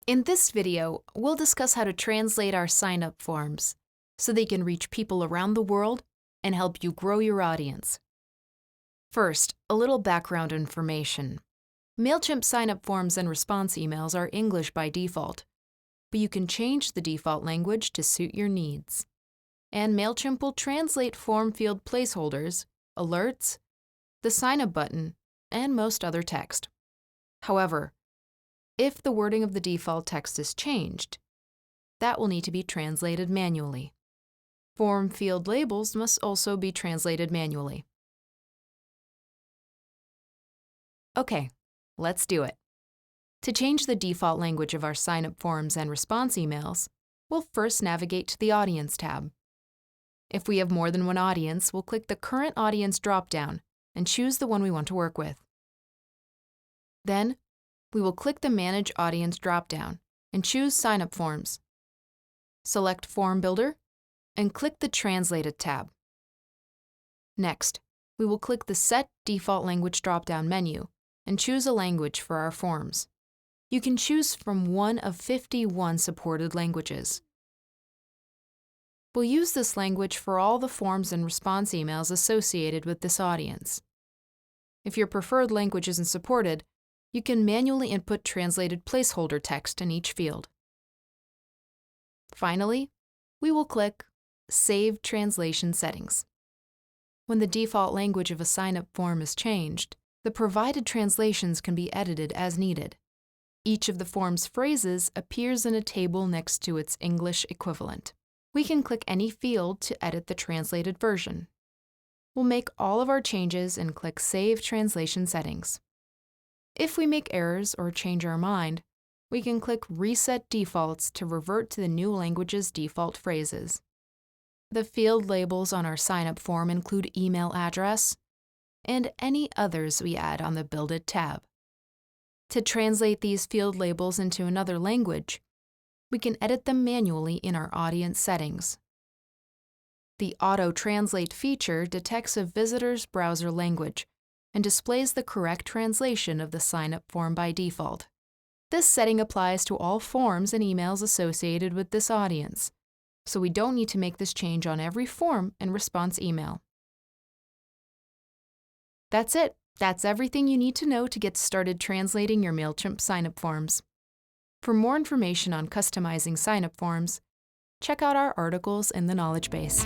In this video, we'll discuss how to translate our sign-up forms so they can reach people around the world and help you grow your audience. First, a little background information. Mailchimp sign-up forms and response emails are English by default, but you can change the default language to suit your needs. And Mailchimp will translate form field placeholders, alerts, the sign-up button, and most other text. However, if the wording of the default text is changed, that will need to be translated manually. Form field labels must also be translated manually. Okay, let's do it. To change the default language of our sign-up forms and response emails, we'll first navigate to the Audience tab. If we have more than one audience, we'll click the Current Audience drop-down and choose the one we want to work with. Then, we will click the Manage Audience drop-down and choose Sign-up Forms. Select Form Builder and click the Translated tab. Next, we will click the Set Default Language drop-down menu and choose a language for our forms. You can choose from one of 51 supported languages. We'll use this language for all the forms and response emails associated with this audience. If your preferred language isn't supported, you can manually input translated placeholder text in each field. Finally, we will click Save Translation Settings. When the default language of a sign-up form is changed, the provided translations can be edited as needed. Each of the form's phrases appears in a table next to its English equivalent. We can click any field to edit the translated version. We'll make all of our changes and click Save Translation Settings. If we make errors or change our mind, we can click Reset Defaults to revert to the new language's default phrases. The field labels on our sign-up form include email address and any others we add on the Build It tab. To translate these field labels into another language, we can edit them manually in our audience settings. The Auto Translate feature detects a visitor's browser language and displays the correct translation of the sign-up form by default. This setting applies to all forms and emails associated with this audience, so we don't need to make this change on every form and response email. That's it. That's everything you need to know to get started translating your Mailchimp sign-up forms. For more information on customizing sign-up forms, check out our articles in the knowledge base.